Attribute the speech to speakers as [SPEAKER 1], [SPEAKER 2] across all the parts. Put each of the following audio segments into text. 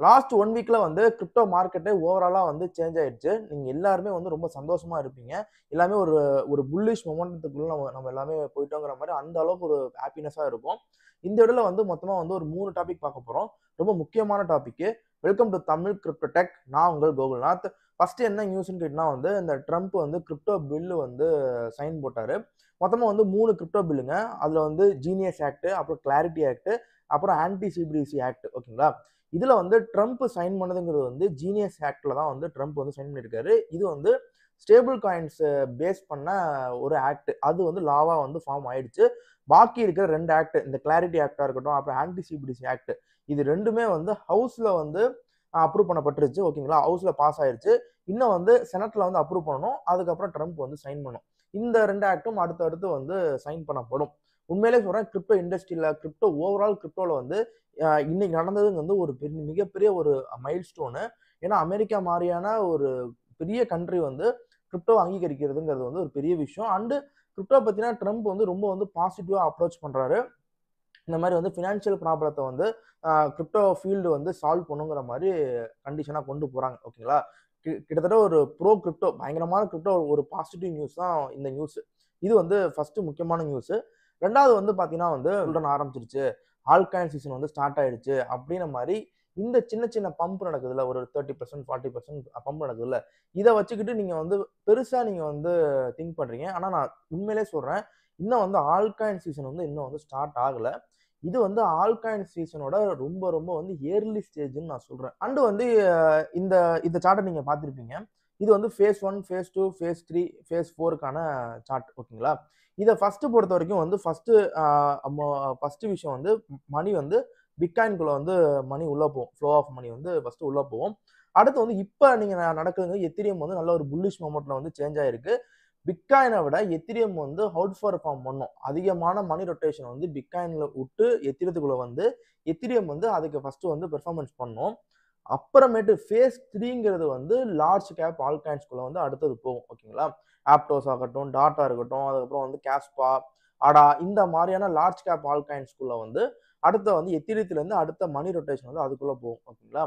[SPEAKER 1] Last 1 வீக்ல வந்து crypto மார்க்கெட்டே ஓவராலா வந்து சேஞ்ச் ஆயிடுச்சு. நீங்க எல்லாருமே வந்து ரொம்ப சந்தோஷமா இருப்பீங்க. எல்லாமே ஒரு ஒரு புல்லிஷ் மொமெண்டத்துக்குள்ள நம்ம நம்ம எல்லாமே போயிட்டோங்கிற மாரி அந்த அளவுக்கு ஒரு ஹாப்பினஸா இருக்கும். இந்த இடத்துல வந்து மொத்தமா வந்து ஒரு 3 டாபிக் பார்க்க போறோம். ரொம்ப முக்கியமான topic. Welcome to Tamil crypto tech. நான் உங்கள் கோகுல்நாத். ஃபர்ஸ்ட் என்ன நியூஸ்ன்னு கேட்டீங்கன்னா வந்து இந்த ட்ரம்ப் வந்து கிரிப்டோ பில் வந்து சைன் போட்டாரு. மொத்தமா வந்து 3 கிரிப்டோ பில்லுங்க. அதுல வந்து ஜீனியஸ் ஆக்ட், அப்புறம் கிளாரிட்டி ஆக்ட், அப்புறம் ஆன்டி சிபிடிசி ஆக்ட். ஓகேங்களா? இதுல வந்து ட்ரம்ப் சைன் பண்ணதுங்கிறது வந்து ஜீனியஸ் ஆக்ட்ல தான் வந்து ட்ரம்ப் வந்து சைன் பண்ணியிருக்காரு. இது வந்து ஸ்டேபிள் காயின்ஸ் பேஸ் பண்ண ஒரு ஆக்ட். அது வந்து லாவா வந்து ஃபார்ம் ஆயிடுச்சு. பாக்கி இருக்கிற 2 ஆக்ட், இந்த கிளாரிட்டி ஆக்டா இருக்கட்டும், அப்புறம் ஆன்டி சிபிடிசி ஆக்ட், இது ரெண்டுமே வந்து ஹவுஸ்ல வந்து அப்ரூவ் பண்ணப்பட்டுருச்சு. ஓகேங்களா? ஹவுஸ்ல பாஸ் ஆயிருச்சு. இன்னும் வந்து செனட்ல வந்து அப்ரூவ் பண்ணணும். அதுக்கப்புறம் ட்ரம்ப் வந்து சைன் பண்ணணும். இந்த 2 ஆக்டும் அடுத்தடுத்து வந்து சைன் பண்ணப்படும். உண்மையிலே சொல்றேன், கிரிப்டோ இண்டஸ்ட்ரியில, கிரிப்டோ ஓவரால் கிரிப்டோல வந்து இன்னைக்கு நடந்ததுங்க வந்து ஒரு மிகப்பெரிய ஒரு மைல்ஸ்டோனு. ஏன்னா அமெரிக்கா மாதிரியான ஒரு பெரிய கண்ட்ரி வந்து கிரிப்டோ அங்கீகரிக்கிறதுங்கிறது வந்து ஒரு பெரிய விஷயம். அண்டு கிரிப்டோ பத்தினா ட்ரம்ப் வந்து ரொம்ப வந்து பாசிட்டிவா அப்ரோச் பண்றாரு. இந்த மாதிரி வந்து ஃபினான்ஷியல் ப்ராப்ளத்தை வந்து கிரிப்டோ ஃபீல்டு வந்து சால்வ் பண்ணுங்கிற மாதிரி கண்டிஷனாக கொண்டு போகிறாங்க. ஓகேங்களா? கிட்டத்தட்ட ஒரு ப்ரோ கிரிப்டோ, பயங்கரமான கிரிப்டோ ஒரு பாசிட்டிவ் நியூஸ் தான் இந்த நியூஸ். இது வந்து ஃபர்ஸ்ட் முக்கியமான நியூஸ். ரெண்டாவது வந்து பார்த்தீங்கன்னா வந்து ஆரம்பிச்சிருச்சு, ஆல்காயின் சீசன் வந்து ஸ்டார்ட் ஆயிடுச்சு அப்படின்ற மாதிரி இந்த சின்ன சின்ன பம்ப் நடக்குதுல்ல, ஒரு 30% 40% பம்ப் நடக்குதுல்ல, இதை வச்சுக்கிட்டு நீங்கள் வந்து பெருசாக நீங்கள் வந்து திங்க் பண்ணுறீங்க. ஆனால் நான் உண்மையிலே சொல்கிறேன், இன்னும் வந்து ஆல்காயின் சீசன் வந்து இன்னும் வந்து ஸ்டார்ட் ஆகலை. இது வந்து ஆல்காயின் சீசனோட ரொம்ப ரொம்ப வந்து ஏர்லி ஸ்டேஜ்னு நான் சொல்றேன். அண்ட் வந்து இந்த இந்த சார்ட்டை நீங்க பார்த்துருப்பீங்க. இது வந்து ஃபேஸ் 1, ஃபேஸ் 2, ஃபேஸ் 3, ஃபேஸ் 4க்கான சார்ட். ஓகேங்களா? இதை ஃபர்ஸ்ட் பொறுத்த வரைக்கும் வந்து ஃபர்ஸ்ட் விஷயம் வந்து மணி வந்து பிட்காயின்குள்ள வந்து மணி உள்ள போகும். ஃப்ளோ ஆஃப் மணி வந்து ஃபர்ஸ்ட் உள்ள போகும். அடுத்து வந்து இப்போ நீங்க நடக்குதுங்க, எத்திரியம் வந்து நல்ல ஒரு புல்லிஷ் மொமெண்ட்ல வந்து சேஞ்ச் ஆயிருக்கு. பிட்காயினை விட எத்திரியம் வந்து அவுட் பெர்ஃபார்ம் பண்ணும். அதிகமான மணி ரொட்டேஷன் வந்து பிட்காயின்ல விட்டு எத்திரியத்துக்குள்ள வந்து எத்திரியம் வந்து அதுக்கு ஃபர்ஸ்ட் வந்து பெர்ஃபார்மன்ஸ் பண்ணும். அப்புறமேட்டு ஃபேஸ் 3ங்கிறது வந்து லார்ஜ் கேப் ஆல்காயின்ஸ்குள்ள வந்து அடுத்தது போகும். ஓகேங்களா? ஆப்டோஸ் ஆகட்டும், டாட்டா இருக்கட்டும், அதுக்கப்புறம் வந்து கேஸ்பா, அடா, இந்த மாதிரியான லார்ஜ் கேப் ஆல்காயின்ஸ்குள்ள வந்து அடுத்த வந்து எத்திரியத்துல இருந்து அடுத்த மணி ரொட்டேஷன் வந்து அதுக்குள்ள போகும். ஓகேங்களா?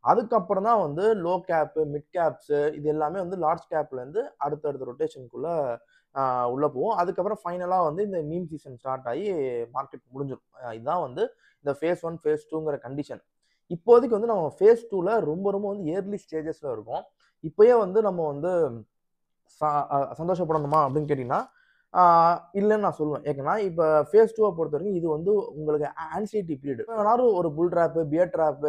[SPEAKER 1] அதுக்கப்புறம் தான் வந்து லோ கேப், மிட் கேப்ஸ், இது எல்லாமே வந்து லார்ஜ் கேப்ல இருந்து அடுத்தடுத்த ரொட்டேஷனுக்குள்ள உள்ள போகும். அதுக்கப்புறம் ஃபைனலா வந்து இந்த மீம் சீசன் ஸ்டார்ட் ஆகி மார்க்கெட் முடிஞ்சிடும். இதுதான் வந்து இந்த ஃபேஸ் 1, ஃபேஸ் 2ங்கிற கண்டிஷன். இப்போதைக்கு வந்து நம்ம ஃபேஸ் 2ல ரொம்ப ரொம்ப வந்து ஏர்லி ஸ்டேஜஸ்ல இருக்கோம். இப்பயே வந்து நம்ம வந்து சந்தோஷப்படணுமா அப்படின்னு கேட்டீங்கன்னா இல்லைன்னு நான் சொல்லுவேன். ஏன்னா இப்போ ஃபேஸ் 2 பொறுத்த வரைக்கும் இது வந்து உங்களுக்கு ஆன்சைட்டி பீரியட். வேணாலும் ஒரு புல் ட்ராப், பியர் ட்ராப்,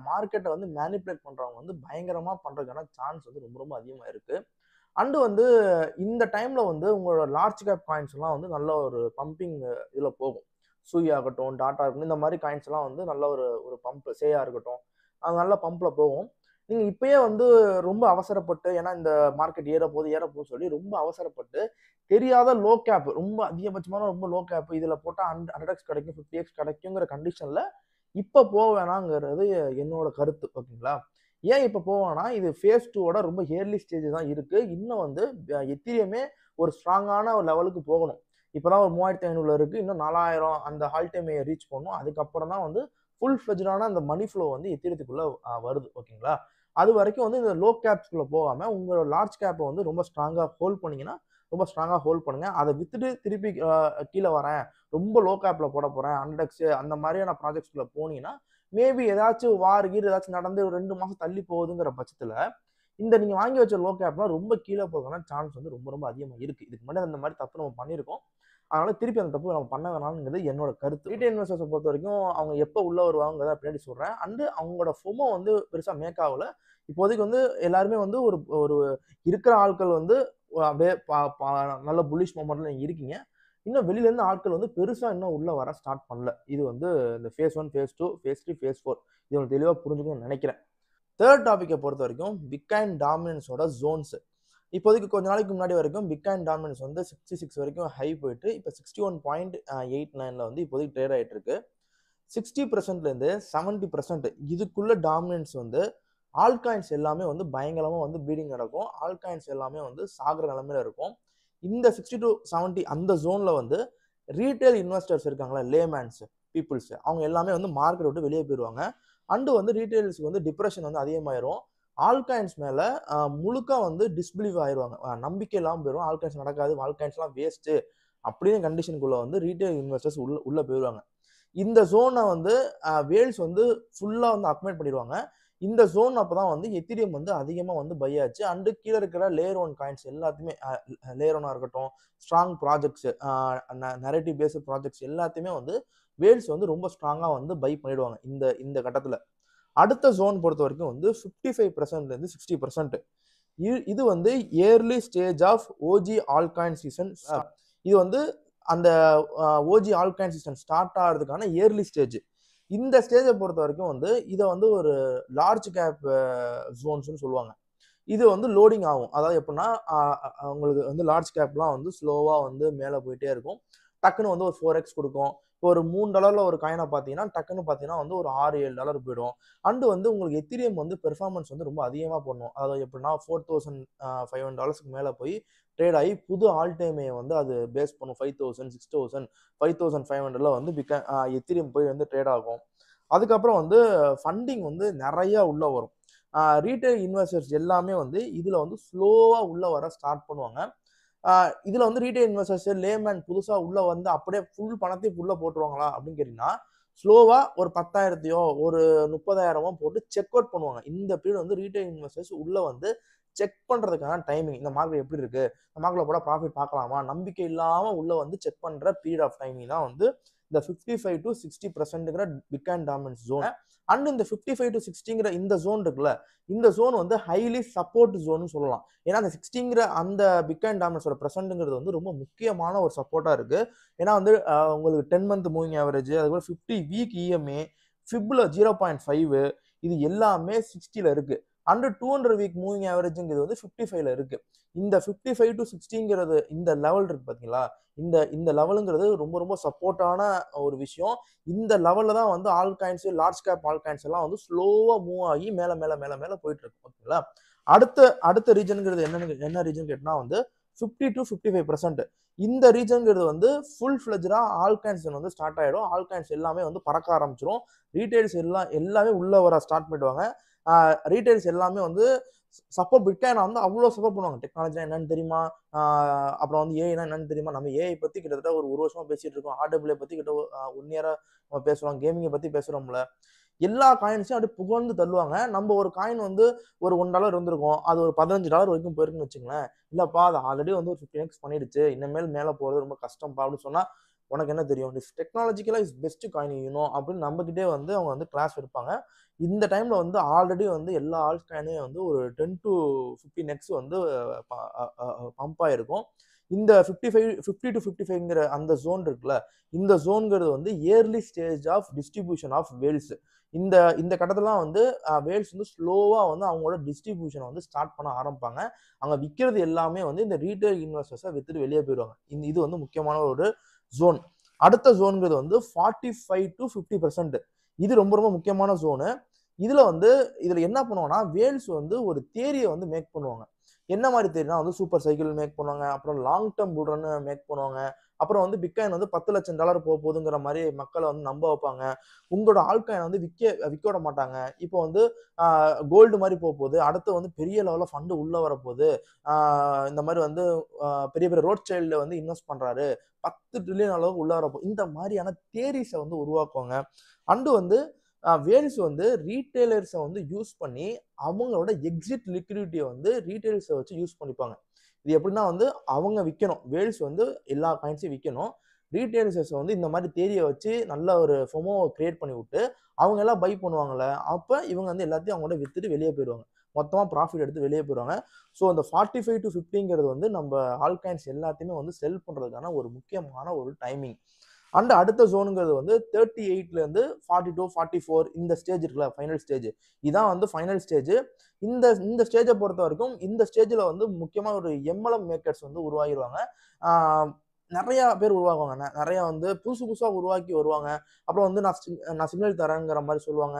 [SPEAKER 1] மார்க்கெட்டை வந்து மேனிபுலேட் பண்றவங்க வந்து பயங்கரமா பண்றதுக்கான சான்ஸ் வந்து ரொம்ப ரொம்ப அதிகமா இருக்கு. அண்டு வந்து இந்த டைம்ல வந்து உங்களோட லார்ஜ் கேப் காயின்ஸ் எல்லாம் வந்து நல்ல ஒரு பம்பிங் இதுல போகும். சூய் ஆகட்டும், டாட்டா இருக்கட்டும், இந்த மாதிரி காயின்ஸ் எல்லாம் வந்து நல்ல ஒரு ஒரு பம்ப், சேயா இருக்கட்டும், அது நல்ல பம்ப்ல போகும். நீங்க இப்பயே வந்து ரொம்ப அவசரப்பட்டு, ஏன்னா இந்த மார்க்கெட் ஏற போகுது சொல்லி ரொம்ப அவசரப்பட்டு தெரியாத லோ கேப், ரொம்ப அதிகபட்சமான ரொம்ப லோ கேப், இதுல போட்டா 100x கிடைக்கும், 50x கிடைக்குங்கிற கண்டிஷன்ல இப்ப போக வேணாங்கிறது என்னோட கருத்து. ஓகேங்களா? ஏன் இப்ப போவானா, இது ஃபேஸ் 2வோட ரொம்ப ஏர்லி ஸ்டேஜ் தான் இருக்கு. இன்னும் வந்து எத்திரியமே ஒரு ஸ்ட்ராங்கான ஒரு லெவலுக்கு போகணும். இப்பதான் ஒரு 3500 இருக்கு. இன்னும் 4000 அந்த ஆல் டைம் ரீச் பண்ணணும். அதுக்கப்புறம் தான் வந்து ஃபுல் ஃபிளெஜ்டான அந்த மணி ஃப்ளோ வந்து எத்திரியத்துக்குள்ள வருது. ஓகேங்களா? அது வரைக்கும் வந்து இந்த லோ கேப்ஸ்குள்ள போகாம உங்களோட லார்ஜ் கேப்பை வந்து ரொம்ப ஸ்ட்ராங்கா ஹோல்ட் பண்ணீங்கன்னா, ரொம்ப ஸ்ட்ராங்கா ஹோல்ட் பண்ணுங்க. அதை வித்துட்டு திருப்பி கீழே வரேன், ரொம்ப லோ கேப்ல போட போறேன், 100x அந்த மாதிரியான ப்ராஜெக்ட்ஸ்குள்ள போனீங்கன்னா, மேபி ஏதாச்சும் வார் கீர் ஏதாச்சும் நடந்து ஒரு 2 மாசம் தள்ளி போகுதுங்கிற பட்சத்துல இந்த நீங்க வாங்கி வச்ச லோ கேப்லாம் ரொம்ப கீழே போகிறதுக்கான சான்ஸ் வந்து ரொம்ப ரொம்ப அதிகமா இருக்கு. இதுக்கு முன்னாடி அந்த மாதிரி தப்பு நம்ம பண்ணியிருக்கோம். அதனால திருப்பி அந்த தப்பு நம்ம பண்ண வேணாம்ங்கிறது என்னோட கருத்து. ரீட்டைல் இன்வெஸ்டர்ஸை பொறுத்த வரைக்கும் அவங்க எப்போ உள்ள வருவாங்கிறத பின்னாடி சொல்றேன். அண்டு அவங்களோட ஃபோமோ வந்து பெருசா மேக் ஆகல. இப்போதைக்கு வந்து எல்லாருமே வந்து ஒரு ஒரு இருக்கிற ஆட்கள் வந்து அப்படியே நல்ல புல்லிஷ் மொமெண்ட்ல நீங்க இருக்கீங்க. இன்னும் வெளியில இருந்து ஆட்கள் வந்து பெருசா இன்னும் உள்ள வர ஸ்டார்ட் பண்ணல. இது வந்து இந்த ஃபேஸ் 1, ஃபேஸ் 2, ஃபேஸ் 3, ஃபேஸ் 4 இது உங்களுக்கு தெளிவா புரிஞ்சுக்கணும்னு நினைக்கிறேன். தேர்ட் டாபிக்கை பொறுத்த வரைக்கும் பிட்காயின் டாமினன்ஸோட ஜோன்ஸ். இப்போதைக்கு கொஞ்ச நாளைக்கு முன்னாடி வரைக்கும் பிட்காயின் டாமினன்ஸ் வந்து 66 வரைக்கும் ஹை போயிட்டு இப்போ 61.89ல வந்து இப்போதைக்கு ட்ரேட் ஆயிட்டு இருக்கு. 60%லேருந்து 70% இதுக்குள்ள டாமினன்ஸ் வந்து ஆல்காயின்ஸ் எல்லாமே வந்து பயங்கரமா வந்து பீடிங் நடக்கும். ஆல்காயின்ஸ் எல்லாமே வந்து சாகிற நிலைமையில இருக்கும். இந்த 60 to 70 அந்த ஜோன்ல வந்து ரீட்டைல் இன்வெஸ்டர்ஸ் இருக்காங்களா, லேமேன்ஸ் பீப்புள்ஸ், அவங்க எல்லாமே வந்து மார்க்கெட் விட்டு வெளியே போயிடுவாங்க. அண்டு வந்து ரீட்டைலர்ஸ்க்கு வந்து டிப்ரெஷன் வந்து அதிகமாயிரும். ஆல்காயின்ஸ் மேல முழுக்க வந்து டிஸ்பிலீவ் ஆயிருவாங்க. நம்பிக்கை இல்லாம போயிரும். ஆல்காயின்ஸ் நடக்காது, ஆல்காயின்ஸ்லாம் வேஸ்ட்டு அப்படின்னு கண்டிஷனுக்குள்ள வந்து ரீட்டைல் இன்வெஸ்டர்ஸ் உள்ள போயிருவாங்க. இந்த ஜோனை வந்து வேல்ஸ் வந்து ஃபுல்லா வந்து அக்மைட் பண்ணிடுவாங்க. இந்த ஜோன் அப்பதான் வந்து எத்திரியம் வந்து அதிகமா வந்து பை ஆச்சு. அண்டு கீழே இருக்கிற லேயர் ஒன் காயின்ஸ் எல்லாத்தையுமே லேயர் ஒன்னா இருக்கட்டும், strong projects, narrative based projects எல்லாத்தையுமே வந்து வேல்ஸ் வந்து ரொம்ப ஸ்ட்ராங்கா வந்து பை பண்ணிடுவாங்க இந்த இந்த கட்டத்துல. அடுத்த ஜோன் பொறுத்த வரைக்கும் வந்து 55%லேருந்து 60%. இது வந்து early stage of OG altcoin season. இது வந்து அந்த ஓஜி ஆல்காயின் சீசன் ஸ்டார்ட் ஆகிறதுக்கான இயர்லி ஸ்டேஜ். இந்த ஸ்டேஜை பொறுத்த வரைக்கும் வந்து இதை வந்து ஒரு லார்ஜ் கேப் ஜோன்ஸ்னு சொல்லுவாங்க. இது வந்து லோடிங் ஆகும். அதாவது எப்படின்னா உங்களுக்கு வந்து லார்ஜ் கேப்லாம் வந்து ஸ்லோவாக வந்து மேலே போயிட்டே இருக்கும். டக்குன்னு வந்து ஒரு 4x கொடுக்கும். இப்போ ஒரு $3 ஒரு காயினை பார்த்தீங்கன்னா டக்குன்னு பார்த்தீங்கன்னா வந்து ஒரு $6-7 போயிடும். அண்டு வந்து உங்களுக்கு எத்திரியம் வந்து பெர்ஃபார்மன்ஸ் வந்து ரொம்ப அதிகமாக பண்ணும். அதாவது எப்படின்னா $4,500 மேலே போய் ட்ரேட் ஆகி புது ஆல் டைமை வந்து அது பேஸ் பண்ணும். 5,000, 6,000, 5,500 வந்து எத்திரியம் போய் வந்து ட்ரேட் ஆகும். அதுக்கப்புறம் வந்து ஃபண்டிங் வந்து நிறைய உள்ள வரும். ரீட்டைல் இன்வெஸ்டர்ஸ் எல்லாமே வந்து இதுல வந்து ஸ்லோவா உள்ள வர ஸ்டார்ட் பண்ணுவாங்க. இதுல வந்து ரீட்டைல் இன்வெஸ்டர்ஸ் லேமேன் புதுசா உள்ள வந்து அப்படியே ஃபுல் பணத்தையும் உள்ள போட்டுருவாங்களா அப்படின்னு கேட்டீங்கன்னா, ஸ்லோவா ஒரு 10,000 ஒரு 30,000 போட்டு செக் அவுட் பண்ணுவாங்க. இந்த பீரியட் வந்து ரீட்டைல் இன்வெஸ்டர்ஸ் உள்ள வந்து செக் பண்றதுக்கான டைமிங். இந்த மார்க்கெட் எப்படி இருக்கு, இந்த மார்க்கெட்ல போட ப்ராஃபிட் பார்க்கலாமா, நம்பிக்கை இல்லாம உள்ள வந்து செக் பண்ற பீரியட் ஆஃப் டைமிங் தான் வந்து இந்த 55 to 60%ங்கிற peak and dominance zone. And இந்த 55 to 60ங்கிற இந்த ஜோன் இருக்குல்ல, இந்த ஜோன் வந்து ஹைலி சப்போர்ட் ஜோன் சொல்லலாம். ஏன்னா அந்த 60ங்கிற அந்த பிக் அண்ட் டாமினன்ஸோட பிரசன்ட்ங்கிறது வந்து ரொம்ப முக்கியமான ஒரு சப்போர்ட்டா இருக்கு. ஏன்னா வந்து உங்களுக்கு 10 மந்த் மூவிங் ஆவரேஜ், அதுக்கப்புறம் 50 வீக் இஎம்ஏ, ஃபிப்ல 0.5 இது எல்லாமே 60ல இருக்கு. அண்ட் 200 வீக் மூவிங் ஆவரேஜ்ங்கிறது வந்து 55ல இருக்கு. இந்த 55 to 60ங்கிறது இந்த லெவல் இருக்கு பாத்தீங்களா, இந்த இந்த லெவலுங்கிறது ரொம்ப ரொம்ப சப்போர்ட்டான ஒரு விஷயம். இந்த லெவல்ல தான் வந்து all coins, large cap all coins எல்லாம் வந்து ஸ்லோவா மூவ் ஆகி மேல மேல மேல மேல போயிட்டு இருக்கு. ஓகேங்களா. அடுத்த ரீஜன்ங்கிறது என்ன ரீஜன் கேட்டா வந்து 50 to 55%. இந்த ரீஜன்ங்கிறது வந்து ஃபுல் ஃபிளஜ்டா ஆல் காயின்ஸ் வந்து ஸ்டார்ட் ஆயிடும். ஆல் காயின்ஸ் எல்லாமே வந்து பறக்க ஆரம்பிச்சிடும். ரீட்டைல்ஸ் எல்லாமே உள்ள வர ஸ்டார்ட் பண்ணிடுவாங்க. ரீட்டைல்ஸ் எல்லாமே வந்து சப்போர்ட் பிட்காயின் வந்து அவ்வளோ சப்போர்ட் பண்ணுவாங்க. டெக்னாலஜி என்னன்னு தெரியுமா, அப்புறம் வந்து ஏஐனா என்னன்னு தெரியுமா. நம்ம ஏஐ பத்தி கிட்டத்தட்ட ஒரு வருஷமா பேசிட்டு இருக்கோம். ஆர்டபிள்யூ பத்தி கிட்ட 1 இயரா நம்ம பேசுறோம். கேமிங்கை பத்தி பேசுறோம்ல. எல்லா காயின்ஸையும் அப்படியே புகழ்ந்து தள்ளுவாங்க. நம்ம ஒரு காயின் வந்து ஒரு $1 இருந்திருக்கும், அது ஒரு $15 வரைக்கும் போயிருக்குன்னு வச்சுங்களேன். இல்லப்பா அது ஆல்ரெடி வந்து ஒரு 15x பண்ணிடுச்சு, இனிமேல் மேல போறது ரொம்ப கஷ்டம்ப்பா அப்படின்னு சொன்னா, உனக்கு என்ன தெரியும், டெக்னாலஜிக்கலா இஸ் பெஸ்ட் காயின் அப்படின்னு நம்ம கிட்டே வந்து அவங்க வந்து கிளாஸ் எடுப்பாங்க. இந்த டைம்ல வந்து ஆல்ரெடி வந்து எல்லா ஆல்ட் காயினையும் வந்து ஒரு 10 to 15x வந்து பம்ப் ஆயிருக்கும். இந்த 50 to 55ங்கிற அந்த ஜோன் இருக்குல்ல, இந்த ஜோன்ங்கிறது வந்து early stage of distribution of whales. இந்த இந்த கட்டத்துலாம் வந்து வேல்ஸ் வந்து ஸ்லோவா வந்து அவங்களோட டிஸ்ட்ரிபியூஷனை வந்து ஸ்டார்ட் பண்ண ஆரம்பிப்பாங்க. அங்க விற்கிறது எல்லாமே வந்து இந்த ரீட்டைல் இன்வெஸ்டர்ஸை வித்துட்டு வெளியே போயிடுவாங்க. இது வந்து முக்கியமான ஒரு ஜோன். அடுத்த ஜோன்ங்கிறது வந்து 45 to 50%. இது ரொம்ப ரொம்ப முக்கியமான ஜோனு. இதுல என்ன பண்ணுவாங்கன்னா, வேல்ஸ் வந்து ஒரு தியரியை வந்து மேக் பண்ணுவாங்க. என்ன மாதிரி தெரியும்னா வந்து சூப்பர் சைக்கிள் மேக் பண்ணுவாங்க, அப்புறம் long term bull run make பண்ணுவாங்க, அப்புறம் வந்து பிட்காயின் வந்து $10 லட்சம் போக போகுதுங்கிற மாதிரி மக்களை வந்து நம்ப வைப்பாங்க. உங்களோட ஆல்காயின் வந்து விற்க விட மாட்டாங்க. இப்போ வந்து கோல்டு மாதிரி போக போகுது, அடுத்து வந்து பெரிய லெவலில் ஃபண்டு உள்ள வரப்போகுது, இந்த மாதிரி வந்து பெரிய பெரிய ரோட் சைல்டு வந்து இன்வெஸ்ட் பண்றாரு, 10 ட்ரில்லியன் அளவுக்கு உள்ள வரப்போ, இந்த மாதிரியான தியரிஸை வந்து உருவாக்குவாங்க. அண்டு வந்து வேல்ஸ் வந்து ரீட்டைலர்ஸை வந்து யூஸ் பண்ணி அவங்களோட எக்ஸிட் லிக்விடிட்டியை வந்து ரீட்டைலர்ஸை வச்சு யூஸ் பண்ணிப்பாங்க. இது எப்படின்னா வந்து அவங்க விற்கணும், வேல்ஸ் வந்து எல்லா காயின்ஸையும் விற்கணும். ரீட்டைலர்ஸ் வந்து இந்த மாதிரி தேரியை வச்சு நல்ல ஒரு ஃபொமோ கிரியேட் பண்ணி விட்டு அவங்க எல்லாம் பை பண்ணுவாங்கல்ல, அப்போ இவங்க வந்து எல்லாத்தையும் அவங்களோட வித்துட்டு வெளியே போயிடுவாங்க. மொத்தமாக ப்ராஃபிட் எடுத்து வெளியே போயிடுவாங்க. ஸோ இந்த 45 to 50ங்கிறது வந்து நம்ம ஆல் காயின்ஸ் எல்லாத்தையுமே வந்து செல் பண்ணுறதுக்கான ஒரு முக்கியமான ஒரு டைமிங். அண்ட் அடுத்த ஜோனுங்கிறது வந்து 38லேருந்து 42, 44 இந்த ஸ்டேஜ் இருக்குல்ல, ஃபைனல் ஸ்டேஜ். இதான் வந்து ஃபைனல் ஸ்டேஜ். இந்த ஸ்டேஜை பொறுத்த வரைக்கும் இந்த ஸ்டேஜில் வந்து முக்கியமாக ஒரு எம்எல்எம் மேக்கர்ஸ் வந்து உருவாகிடுவாங்க. நிறைய பேர் உருவாக்குவாங்க, நிறைய வந்து புதுசாக உருவாக்கி வருவாங்க. அப்புறம் வந்து நான் சிக்னல் தரேங்கிற மாதிரி சொல்லுவாங்க.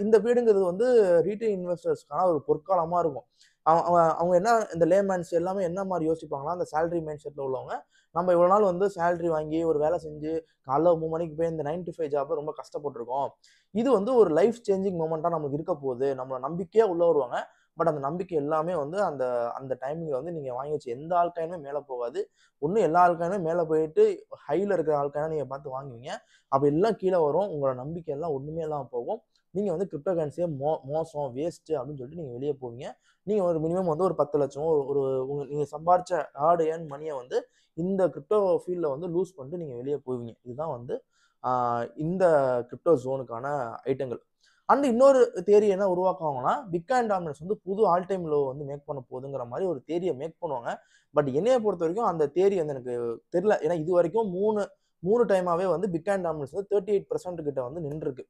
[SPEAKER 1] இந்த வீடுங்கிறது வந்து ரீட்டைல் இன்வெஸ்டர்ஸ்க்கான ஒரு பொற்காலமாக இருக்கும். அவங்க என்ன இந்த லேமேன்ஸ் எல்லாமே என்ன மாதிரி யோசிப்பாங்களா, அந்த சேலரி மைண்ட் செட்டில் உள்ளவங்க, நம்ம இவ்வளோ நாள் வந்து சேலரி வாங்கி ஒரு வேலை செஞ்சு காலைல 3 மணிக்கு போய் இந்த 9 to 5 ஜாப்ல ரொம்ப கஷ்டப்பட்டுருக்கோம். இது வந்து ஒரு லைஃப் சேஞ்சிங் மொமெண்ட்டாக நமக்கு இருக்க போகுது. நம்மள நம்பிக்கையாக உள்ள வருவாங்க. பட் அந்த நம்பிக்கை எல்லாமே வந்து அந்த அந்த டைமிங்ல வந்து நீங்க வாங்கி வச்ச எந்த ஆல்காயினுமே மேல போகாது. ஒண்ணு எல்லா ஆல்காயினுமே மேல போயிட்டு ஹைல இருக்கிற ஆல்காயின நீங்க பார்த்து வாங்குவீங்க. அப்படி எல்லாம் கீழ வரும். உங்களோட நம்பிக்கை எல்லாம் ஒண்ணுமே இல்லாம போகும். நீங்க வந்து கிரிப்டோ கரன்சிய மோசம், வேஸ்ட் அப்படின்னு சொல்லிட்டு நீங்க வெளிய போவீங்க. நீங்க ஒரு மினிமம் வந்து ஒரு 10,00,000 ஒரு நீங்க சம்பாரிச்ச ஹார்ட் ஏர்ன் மணிய வந்து இந்த கிரிப்டோ ஃபீல்ட்ல வந்து லூஸ் பண்ணிட்டு நீங்க வெளிய போவீங்க. இதுதான் வந்து ஆ இந்த கிரிப்டோ ஜோனுக்கான ஐட்டங்கள். அண்ட் இன்னொரு தியரி என்ன உருவாக்குவாங்கன்னா, பிட்காயின் டாமினன்ஸ் வந்து புது ஆல் டைம் லோ வந்து மேக் பண்ண போகுதுங்கிற மாரி ஒரு தியரிய மேக் பண்ணுவாங்க. பட் என்னைய பொறுத்தவரைக்கும் அந்த தியரி வந்து எனக்கு தெரியல. ஏன்னா இதுவரைக்கும் 3 டைமாவே வந்து பிட்காயின் டாமினன்ஸ் வந்து 38% கிட்ட வந்து நின்றுருக்கு.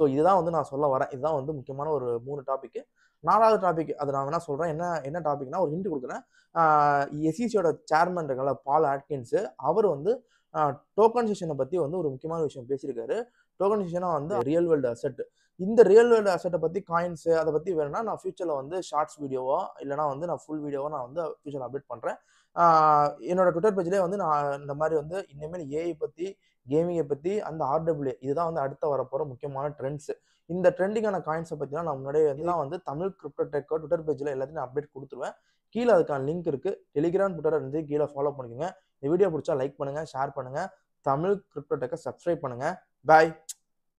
[SPEAKER 1] ஸோ இதுதான் வந்து நான் சொல்ல வரேன். இதுதான் வந்து முக்கியமான ஒரு 3 டாபிக். 4வது டாபிக் அத நான் வேணா சொல்றேன். என்ன என்ன டாபிக்னா ஒரு ஹிண்ட் குடுக்குறேன். ஆ எஸ்இசியோட சேர்மன் இருக்கார்ல பால் ஆட்கின்ஸ், அவர் வந்து டோக்கனைசேஷன பத்தி வந்து ஒரு முக்கியமான விஷயம் பேசியிருக்காரு. டோக்கனைசேஷனா வந்து ரியல் வேர்ல்டு அசெட். இந்த ரியல் வேர்ல்டு அசெட்ட பத்தி காயின்ஸ் அத பத்தி வேணும்னா நான் ஃபியூச்சர்ல வந்து ஷார்ட்ஸ் வீடியோவா இல்லனா வந்து நான் ஃபுல் வீடியோவா நான் வந்து ஃபியூச்சர்ல அப்டேட் பண்றேன். என்னோட ட்விட்டர் பேஜ்லயே வந்து நான் இந்த மாரி வந்து இனிமேல் ஏஐ பத்தி, கேமிங்க பத்தி அந்த ஆர்டபிள்யூஏ இதுதான் வந்து அடுத்து வரப்போற முக்கியமான ட்ரெண்ட்ஸ். இந்த ட்ரெண்டிங்கான காயின்ஸ பத்திலாம் நான் முன்னாடியே இதெல்லாம் வந்து தமிழ் கிரிப்டோ டெக்கோ ட்விட்டர் பேஜ்ல எல்லாத்தையும் நான் அப்டேட் குடுத்துருவேன். கீழ அதுக்கான லிங்க் இருக்கு. டெலிகிராம், ட்விட்டர் இருந்து கீழ ஃபாலோ பண்ணிக்கோங்க. இந்த வீடியோ புடிச்சா லைக் பண்ணுங்க, ஷேர் பண்ணுங்க. தமிழ் கிரிப்டோ டெக்க சப்ஸ்கிரைப் பண்ணுங்க. பாய்.